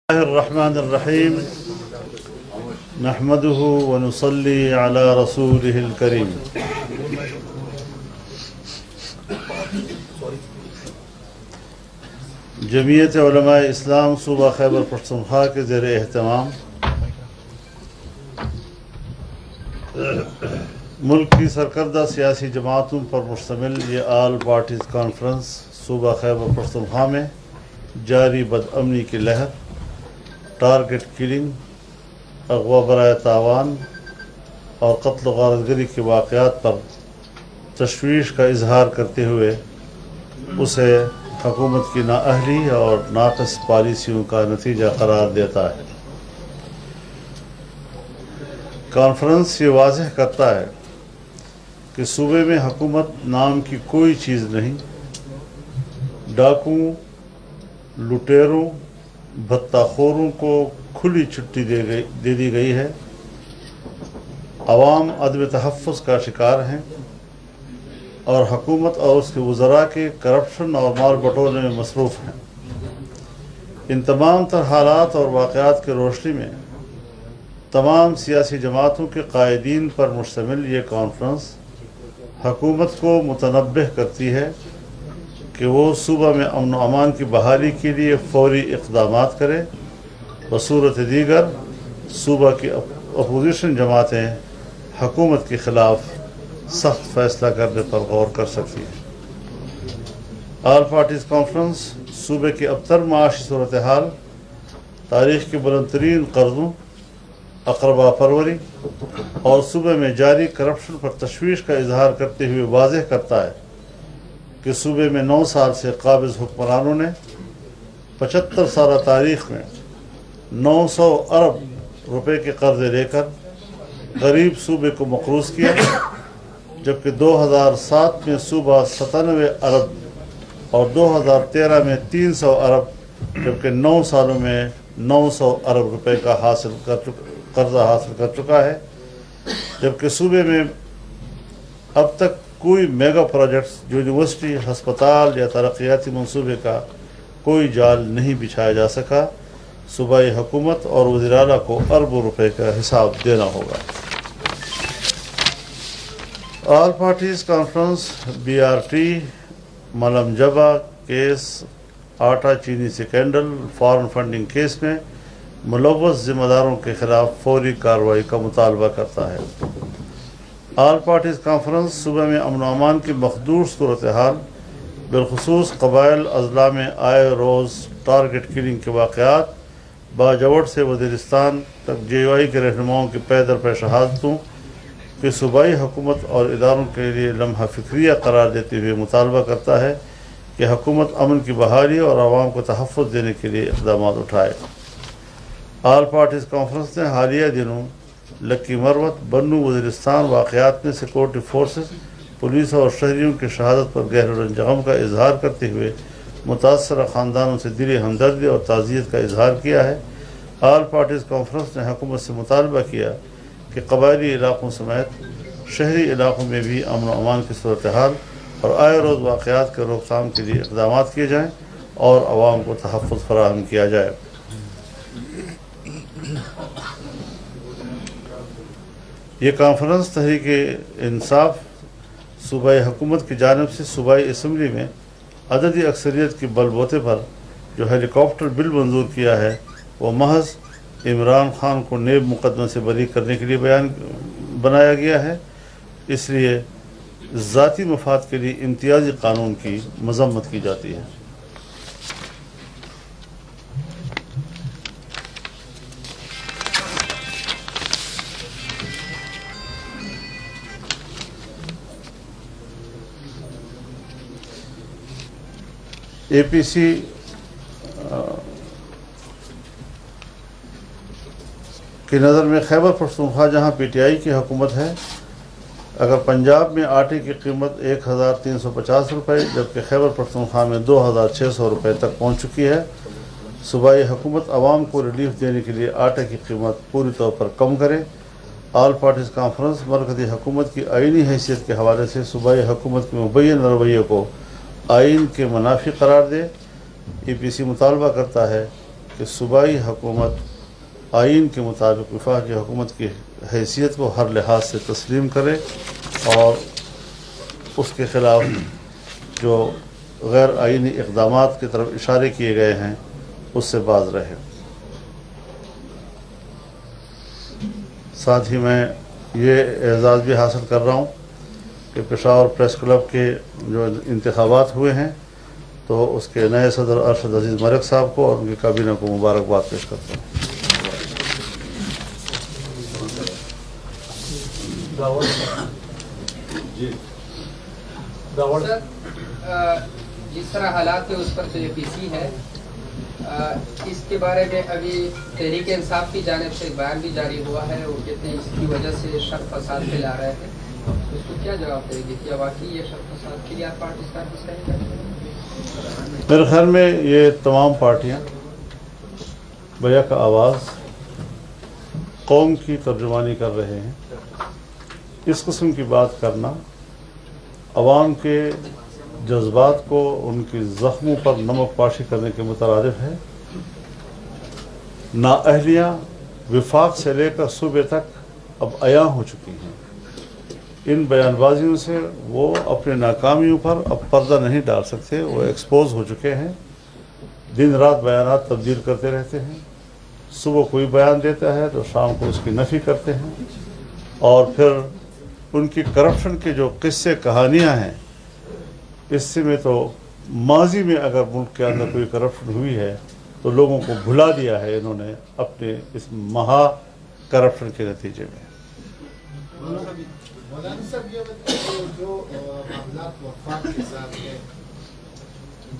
الرحمن الرحیم نحمده ونصلی علی رسوله الکریم جمعیت علماء اسلام صوبہ خیبر پختونخوا کے زیر اہتمام ملک کی سرکردہ سیاسی جماعتوں پر مشتمل یہ آل پارٹیز کانفرنس صوبہ خیبر پختونخوا میں جاری بدامنی کی لہر، ٹارگٹ کلنگ، اغوا برائے تاوان اور قتل و غارت گری کے واقعات پر تشویش کا اظہار کرتے ہوئے اسے حکومت کی نااہلی اور ناقص پالیسیوں کا نتیجہ قرار دیتا ہے۔ کانفرنس یہ واضح کرتا ہے کہ صوبے میں حکومت نام کی کوئی چیز نہیں، ڈاکوؤں، لٹیروں، بھتہ خوروں کو کھلی چھٹی دے دی گئی ہے، عوام عدم تحفظ کا شکار ہیں اور حکومت اور اس کے وزراء کے کرپشن اور مال بٹورے میں مصروف ہیں۔ ان تمام تر حالات اور واقعات کی روشنی میں تمام سیاسی جماعتوں کے قائدین پر مشتمل یہ کانفرنس حکومت کو متنبہ کرتی ہے کہ وہ صوبہ میں امن و امان کی بحالی کے لیے فوری اقدامات کرے، بصورت دیگر صوبہ کی اپوزیشن جماعتیں حکومت کے خلاف سخت فیصلہ کرنے پر غور کر سکتی ہیں۔ آل پارٹیز کانفرنس صوبے کی ابتر معاشی صورتحال، تاریخ کے بلند ترین قرضوں، اقربا پروری اور صوبے میں جاری کرپشن پر تشویش کا اظہار کرتے ہوئے واضح کرتا ہے کہ صوبے میں 9 سال سے قابض حکمرانوں نے 75 سالہ تاریخ میں 900 ارب روپے کے قرضے لے کر غریب صوبے کو مقروض کیا، جبکہ 2007 میں صوبہ 97 ارب اور 2013 میں 300 ارب، جبکہ 9 سالوں میں 900 ارب روپے کا قرضہ حاصل کر چکا ہے، جبکہ صوبے میں اب تک کوئی میگا پروجیکٹس یونیورسٹی، ہسپتال یا ترقیاتی منصوبے کا کوئی جال نہیں بچھایا جا سکا۔ صوبائی حکومت اور وزیر اعلیٰ کو اربوں روپے کا حساب دینا ہوگا۔ آل پارٹیز کانفرنس BRT ملم جبہ کیس، آٹا چینی سکینڈل، فارن فنڈنگ کیس میں ملوث ذمہ داروں کے خلاف فوری کارروائی کا مطالبہ کرتا ہے۔ آل پارٹیز کانفرنس صوبہ میں امن و امان کی مخدوش صورتحال، بالخصوص قبائل اضلاع میں آئے روز ٹارگٹ کلنگ کے واقعات، باجوڑ سے وزیرستان تک JOI کے رہنماؤں کی پیدر پہ شہادتوں کہ صوبائی حکومت اور اداروں کے لیے لمحہ فکریہ قرار دیتے ہوئے مطالبہ کرتا ہے کہ حکومت امن کی بحالی اور عوام کو تحفظ دینے کے لیے اقدامات اٹھائے۔ آل پارٹیز کانفرنس نے حالیہ دنوں لکی مروت، بنو، وزیرستان واقعات میں سیکورٹی فورسز، پولیس اور شہریوں کی شہادت پر گہرے رنج غم کا اظہار کرتے ہوئے متاثرہ خاندانوں سے دلی ہمدردی اور تعزیت کا اظہار کیا ہے۔ آل پارٹیز کانفرنس نے حکومت سے مطالبہ کیا کہ قبائلی علاقوں سمیت شہری علاقوں میں بھی امن و امان کی صورتحال اور آئے روز واقعات کے روک تھام کے لیے اقدامات کیے جائیں اور عوام کو تحفظ فراہم کیا جائے۔ یہ کانفرنس تحریک انصاف صوبائی حکومت کی جانب سے صوبائی اسمبلی میں عددی اکثریت کی بل بوتے پر جو ہیلی کاپٹر بل منظور کیا ہے، وہ محض عمران خان کو نیب مقدمے سے بری کرنے کے لیے بنایا گیا ہے، اس لیے ذاتی مفاد کے لیے امتیازی قانون کی مذمت کی جاتی ہے۔ APC کی نظر میں خیبر پختونخوا جہاں PTI کی حکومت ہے، اگر پنجاب میں آٹے کی قیمت 1350 روپے جبکہ خیبر پختونخوا میں 2600 روپے تک پہنچ چکی ہے، صوبائی حکومت عوام کو ریلیف دینے کے لیے آٹے کی قیمت پوری طور پر کم کرے۔ آل پارٹیز کانفرنس مرکزی حکومت کی آئینی حیثیت کے حوالے سے صوبائی حکومت کے مبین رویے کو آئین کے منافی قرار دے۔ APC مطالبہ کرتا ہے کہ صوبائی حکومت آئین کے مطابق وفاقی حکومت کی حیثیت کو ہر لحاظ سے تسلیم کرے اور اس کے خلاف جو غیر آئینی اقدامات کی طرف اشارے کیے گئے ہیں اس سے باز رہے۔ ساتھ ہی میں یہ اعزاز بھی حاصل کر رہا ہوں کہ پشاور پریس کلب کے جو انتخابات ہوئے ہیں تو اس کے نئے صدر ارشد عزیز ملک صاحب کو اور ان کی کابینہ کو مبارکباد پیش کرتا ہوں۔ جس طرح حالات ہے اس پر تو پی سی ہے، اس کے بارے میں ابھی تحریک انصاف کی جانب سے ایک بیان بھی جاری ہوا ہے، وہ کہتے ہیں اس کی وجہ سے شر فساد پھیلا رہے ہیں، اس کو کیا جواب دیں گے؟ کیا واقعی یہ شر فساد کے لیے آپ پارٹی کا حصہ ہیں؟ میرے خیال میں یہ تمام پارٹیاں بیک آواز قوم کی ترجمانی کر رہے ہیں۔ اس قسم کی بات کرنا عوام کے جذبات کو ان کی زخموں پر نمک پاشی کرنے کے مترادف ہے۔ نااہلیاں وفاق سے لے کر صوبے تک اب عیاں ہو چکی ہیں۔ ان بیان بازیوں سے وہ اپنے ناکامیوں پر اب پردہ نہیں ڈال سکتے، وہ ایکسپوز ہو چکے ہیں۔ دن رات بیانات تبدیل کرتے رہتے ہیں، صبح کوئی بیان دیتا ہے تو شام کو اس کی نفی کرتے ہیں، اور پھر ان کی کرپشن کے جو قصے کہانیاں ہیں، اس سے میں تو ماضی میں اگر ملک کے اندر کوئی کرپشن ہوئی ہے تو لوگوں کو بھلا دیا ہے انہوں نے اپنے اس مہا کرپشن کے نتیجے میں۔ مولانا صاحب یہ بتائیے جو معاملات وفاق کے ساتھ ہے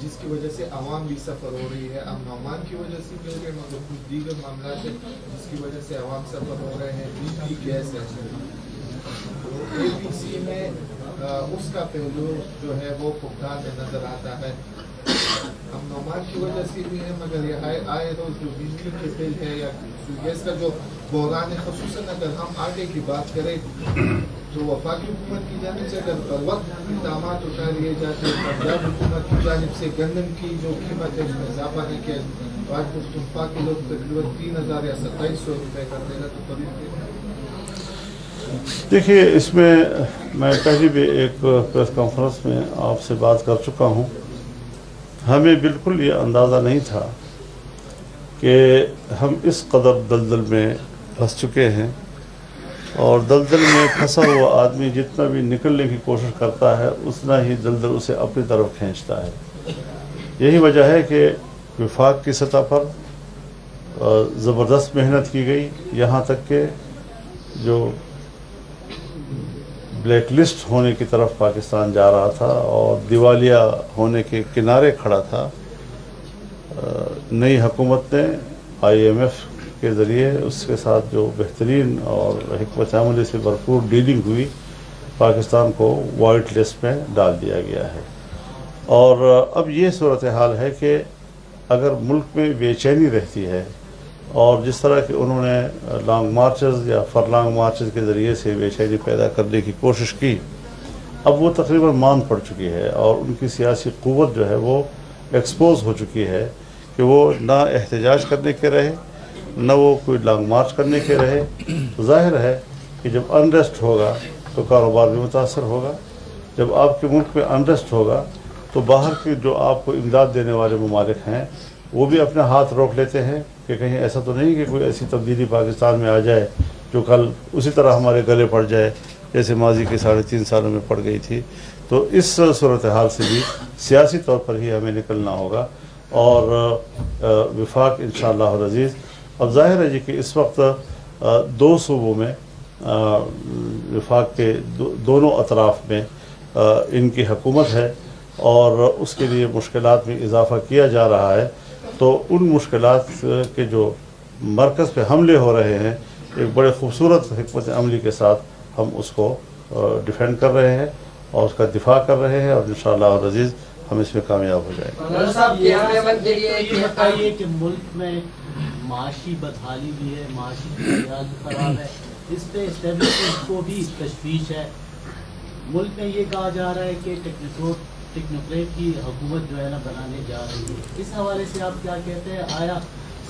جس کی وجہ سے عوام بھی سفر ہو رہی ہے، امن و امان کی وجہ سے بھی ہو رہے ہیں، مگر کچھ دیگر معاملات ہیں جس کی وجہ سے عوام سفر ہو رہے ہیں، بجلی گیس ہے، اے پی سی میں اس کا پہلو جو ہے وہ فقدان میں نظر آتا ہے۔ امن و امان کی وجہ سے بھی ہے، مگر یہ آئے روز جو بجلی کے بل ہے یا گیس کا جو بحران ہے، خصوصاً اگر ہم آگے کی بات کریں تو وفاقی حکومت کی جانب سے اگر بر وقت اقدامات اٹھا لیے جاتے ہیں، پنجاب حکومت کی جانب سے گندم کی جو قیمت ہے اس میں اضافہ نہیں کیا، آج پختونخوا کے لوگ تقریباً 3000 یا 2700 روپے کا تیل تو خریدتے ہیں۔ دیکھیے، اس میں میں پہلے بھی ایک پریس کانفرنس میں آپ سے بات کر چکا ہوں، ہمیں بالکل یہ اندازہ نہیں تھا کہ ہم اس قدر دلدل میں پھنس چکے ہیں، اور دلدل میں پھنسا ہوا آدمی جتنا بھی نکلنے کی کوشش کرتا ہے اتنا ہی دلدل اسے اپنی طرف کھینچتا ہے۔ یہی وجہ ہے کہ وفاق کی سطح پر زبردست محنت کی گئی، یہاں تک کہ جو بلیک لسٹ ہونے کی طرف پاکستان جا رہا تھا اور دیوالیہ ہونے کے کنارے کھڑا تھا، نئی حکومت نے IMF کے ذریعے اس کے ساتھ جو بہترین اور حکمت عملی سے بھرپور ڈیلنگ ہوئی، پاکستان کو وائٹ لسٹ میں ڈال دیا گیا ہے۔ اور اب یہ صورتحال ہے کہ اگر ملک میں بے چینی رہتی ہے، اور جس طرح کہ انہوں نے لانگ مارچز یا فرلانگ مارچز کے ذریعے سے بے چینی پیدا کرنے کی کوشش کی، اب وہ تقریباً مان پڑ چکی ہے، اور ان کی سیاسی قوت جو ہے وہ ایکسپوز ہو چکی ہے کہ وہ نہ احتجاج کرنے کے رہے، نہ وہ کوئی لانگ مارچ کرنے کے رہے۔ تو ظاہر ہے کہ جب انریسٹ ہوگا تو کاروبار بھی متاثر ہوگا، جب آپ کے ملک میں انریسٹ ہوگا تو باہر کے جو آپ کو امداد دینے والے ممالک ہیں وہ بھی اپنے ہاتھ روک لیتے ہیں کہ کہیں ایسا تو نہیں کہ کوئی ایسی تبدیلی پاکستان میں آ جائے جو کل اسی طرح ہمارے گلے پڑ جائے جیسے ماضی کے 3.5 سالوں میں پڑ گئی تھی۔ تو اس صورتحال سے بھی سیاسی طور پر ہی ہمیں نکلنا ہوگا، اور وفاق انشاءاللہ العزیز، اب ظاہر ہے جی کہ اس وقت 2 صوبوں میں وفاق کے دونوں اطراف میں ان کی حکومت ہے، اور اس کے لیے مشکلات میں اضافہ کیا جا رہا ہے۔ تو ان مشکلات کے جو مرکز پہ حملے ہو رہے ہیں، ایک بڑے خوبصورت حکمت عملی کے ساتھ ہم اس کو ڈیفینڈ کر رہے ہیں اور اس کا دفاع کر رہے ہیں، اور انشاءاللہ العزیز ہم اس میں کامیاب ہو جائیں گے۔ یہ بتائیے کہ ملک میں معاشی بدحالی بھی ہے، معاشی صورتحال خراب ہے، اس پہ اسٹیبلشمنٹ کو بھی تشویش ہے۔ ملک میں یہ کہا جا رہا ہے کہ ٹیکنوکریٹ کی حکومت جو ہے نا بنانے جا رہی ہے، اس حوالے سے آپ کیا کہتے ہیں؟ آیا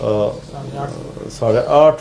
8.5